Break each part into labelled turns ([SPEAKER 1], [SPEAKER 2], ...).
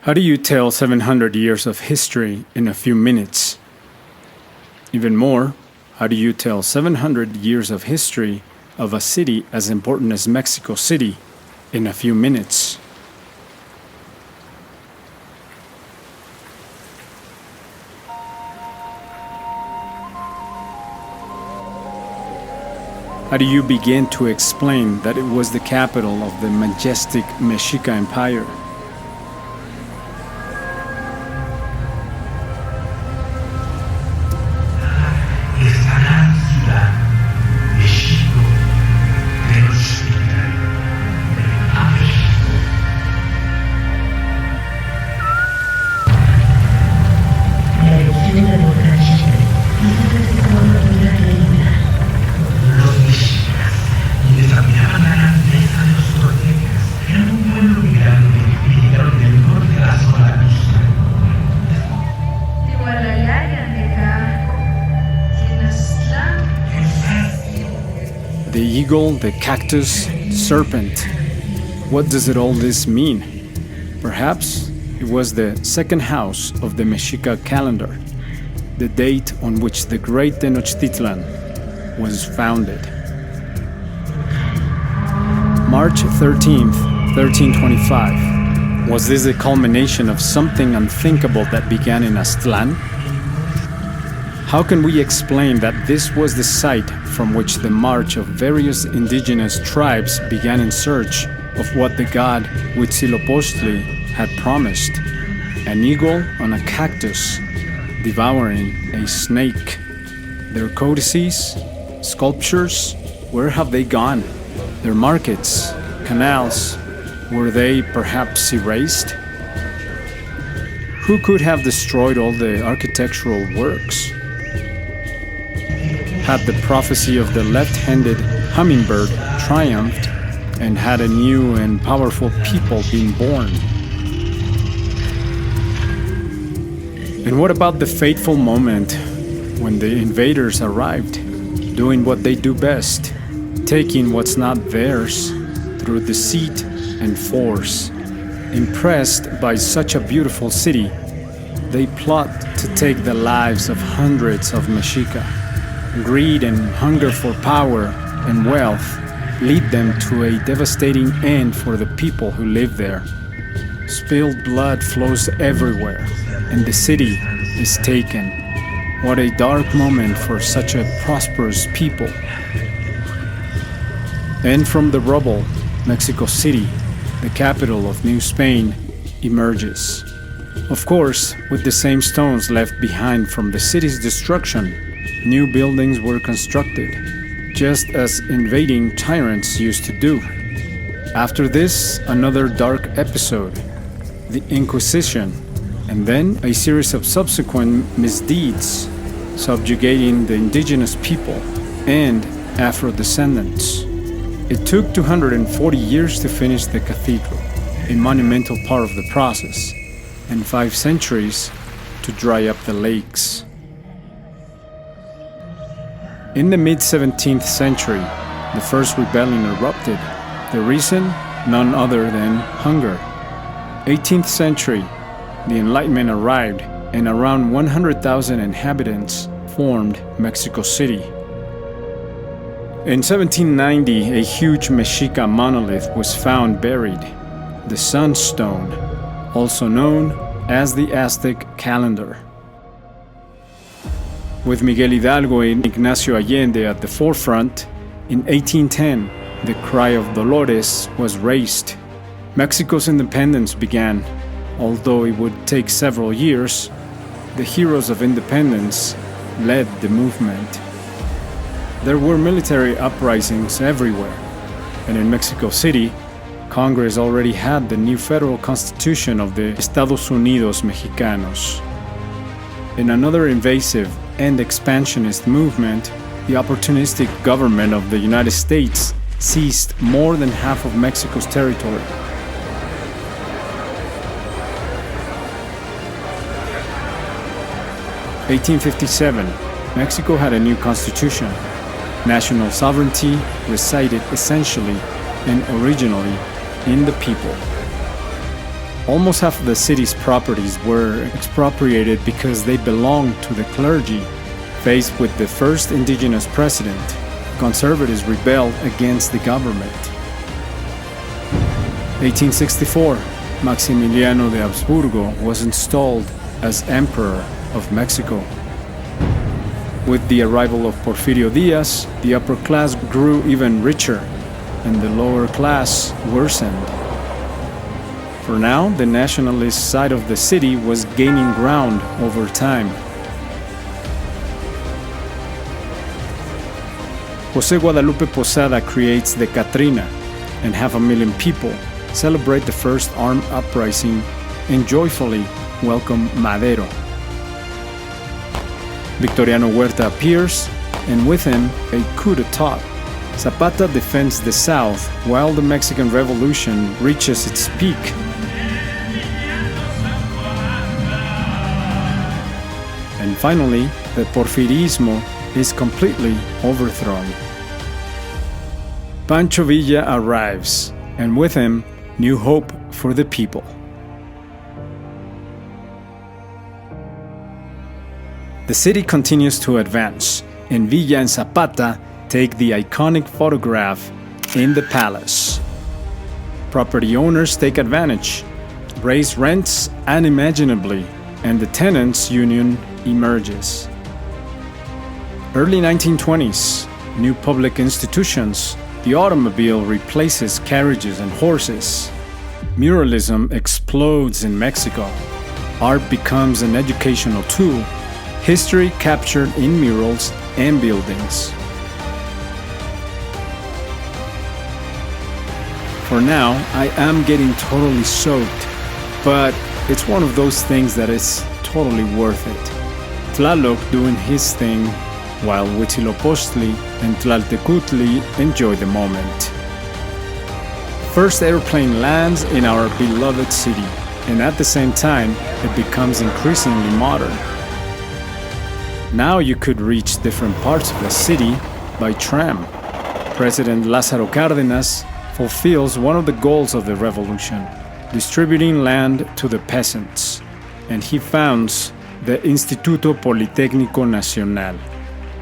[SPEAKER 1] How do you tell 700 years of history in a few minutes? Even more, how do you tell 700 years of history of a city as important as Mexico City in a few minutes? How do you begin to explain that it was the capital of the majestic Mexica Empire?
[SPEAKER 2] Esta gran ciudad, Mexico-Tenochtitlan, a México. La erupción de volcán Chile hizo que se convirtiera en leyenda. Los mexicas desafiaban la grandeza de los toltecas. Eran un pueblo migrante que llegaron del norte de la zona misma.
[SPEAKER 1] The eagle, the cactus, serpent. What does all this mean? Perhaps it was the second house of the Mexica calendar, the date on which the great Tenochtitlan was founded. March 13th, 1325. Was this the culmination of something unthinkable that began in Aztlan? How can we explain that this was the site from which the march of various indigenous tribes began in search of what the god Huitzilopochtli had promised? An eagle on a cactus, devouring a snake. Their codices, sculptures, where have they gone? Their markets, canals, were they perhaps erased? Who could have destroyed all the architectural works? Had the prophecy of the left-handed hummingbird triumphed, and had a new and powerful people been born? And what about the fateful moment when the invaders arrived, doing what they do best, taking what's not theirs through deceit and force? Impressed by such a beautiful city, they plot to take the lives of hundreds of Mexica. Greed and hunger for power and wealth lead them to a devastating end for the people who live there. Spilled blood flows everywhere, and the city is taken. What a dark moment for such a prosperous people. And from the rubble, Mexico City, the capital of New Spain, emerges. Of course, with the same stones left behind from the city's destruction, new buildings were constructed, just as invading tyrants used to do. After this, another dark episode, the Inquisition, and then a series of subsequent misdeeds, subjugating the indigenous people and Afro-descendants. It took 240 years to finish the cathedral, a monumental part of the process, and 5 centuries to dry up the lakes. In the mid-17th century, the first rebellion erupted. The reason? None other than hunger. 18th century, the Enlightenment arrived, and around 100,000 inhabitants formed Mexico City. In 1790, a huge Mexica monolith was found buried, the Sunstone, also known as the Aztec calendar. With Miguel Hidalgo and Ignacio Allende at the forefront, in 1810, the cry of Dolores was raised. Mexico's independence began. Although it would take several years, the heroes of independence led the movement. There were military uprisings everywhere, and in Mexico City, Congress already had the new federal constitution of the Estados Unidos Mexicanos. In another invasive and expansionist movement, the opportunistic government of the United States seized more than half of Mexico's territory. In 1857, Mexico had a new constitution. National sovereignty resided essentially and originally in the people. Almost half of the city's properties were expropriated because they belonged to the clergy. Faced with the first indigenous president, conservatives rebelled against the government. 1864, Maximiliano de Habsburgo was installed as Emperor of Mexico. With the arrival of Porfirio Diaz, the upper class grew even richer, and the lower class worsened. For now, the nationalist side of the city was gaining ground over time. José Guadalupe Posada creates the Catrina, and 500,000 people celebrate the first armed uprising and joyfully welcome Madero. Victoriano Huerta appears, and with him, a coup d'etat. Zapata defends the South while the Mexican Revolution reaches its peak. And finally, the Porfirismo is completely overthrown. Pancho Villa arrives, and with him, new hope for the people. The city continues to advance, and Villa and Zapata take the iconic photograph in the palace. Property owners take advantage, raise rents unimaginably, and the tenants' union emerges. Early 1920s, new public institutions. The automobile replaces carriages and horses. Muralism explodes in Mexico. Art becomes an educational tool. History captured in murals and buildings. For now, I am getting totally soaked, but it's one of those things that is totally worth it. Tlaloc doing his thing, while Huitzilopochtli and Tlaltecutli enjoy the moment. First airplane lands in our beloved city, and at the same time, it becomes increasingly modern. Now you could reach different parts of the city by tram. President Lázaro Cárdenas fulfills one of the goals of the revolution, distributing land to the peasants, and he founds the Instituto Politécnico Nacional.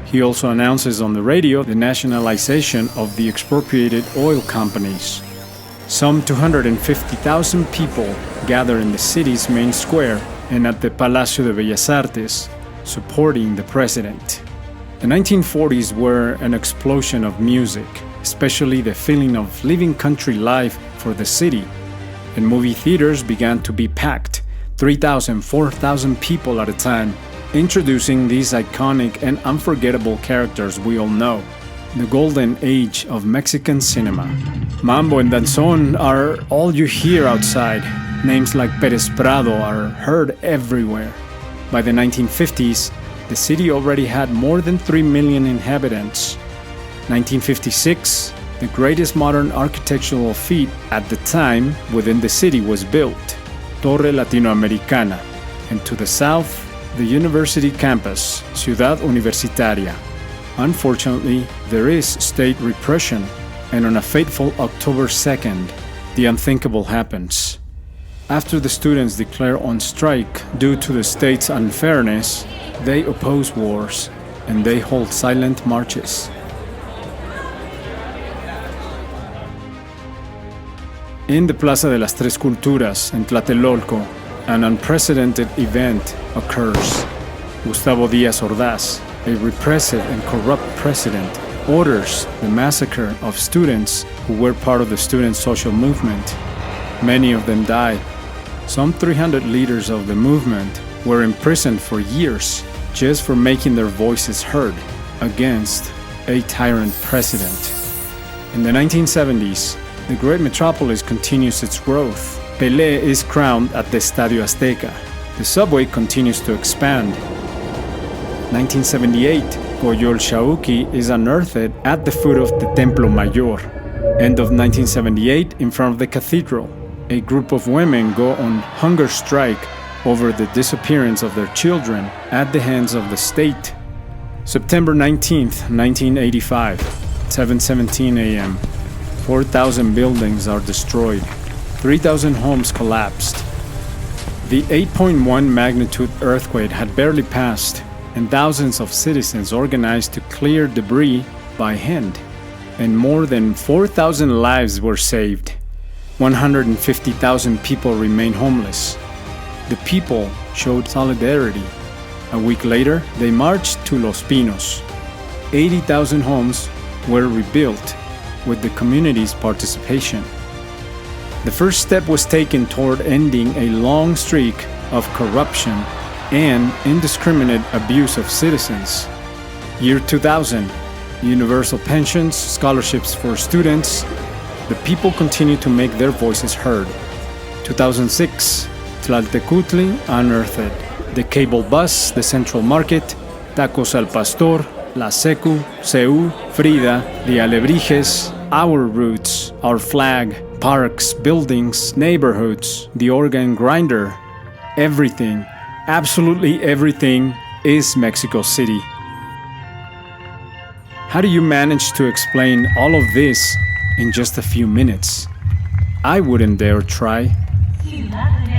[SPEAKER 1] He also announces on the radio the nationalization of the expropriated oil companies. Some 250,000 people gather in the city's main square and at the Palacio de Bellas Artes, supporting the president. The 1940s were an explosion of music, especially the feeling of living country life for the city, and movie theaters began to be packed, 3,000, 4,000 people at a time, introducing these iconic and unforgettable characters we all know. The golden age of Mexican cinema. Mambo and danzón are all you hear outside. Names like Pérez Prado are heard everywhere. By the 1950s, the city already had more than 3 million inhabitants. 1956, the greatest modern architectural feat at the time within the city was built, Torre Latinoamericana, and to the south, the university campus, Ciudad Universitaria. Unfortunately, there is state repression, and on a fateful October 2nd, the unthinkable happens. After the students declare on strike due to the state's unfairness, they oppose wars, and they hold silent marches. In the Plaza de las Tres Culturas in Tlatelolco, an unprecedented event occurs. Gustavo Díaz Ordaz, a repressive and corrupt president, orders the massacre of students who were part of the student social movement. Many of them died. Some 300 leaders of the movement were imprisoned for years just for making their voices heard against a tyrant president. In the 1970s, the great metropolis continues its growth. Pelé is crowned at the Estadio Azteca. The subway continues to expand. 1978, Coyol Xauqui is unearthed at the foot of the Templo Mayor. End of 1978, in front of the cathedral, a group of women go on hunger strike over the disappearance of their children at the hands of the state. September 19th, 1985, 7:17 a.m. 4,000 buildings are destroyed. 3,000 homes collapsed. The 8.1 magnitude earthquake had barely passed, and thousands of citizens organized to clear debris by hand, and more than 4,000 lives were saved. 150,000 people remained homeless. The people showed solidarity. A week later, they marched to Los Pinos. 80,000 homes were rebuilt with the community's participation. The first step was taken toward ending a long streak of corruption and indiscriminate abuse of citizens. Year 2000, universal pensions, scholarships for students. The people continued to make their voices heard. 2006, Tlaltecutli unearthed. The cable bus, the central market, Tacos al Pastor, La Secu, Seu, Frida, the Alebrijes, our roots, our flag, parks, buildings, neighborhoods, the organ grinder. Everything, absolutely everything, is Mexico City. How do you manage to explain all of this in just a few minutes? I wouldn't dare try.
[SPEAKER 2] Ciudad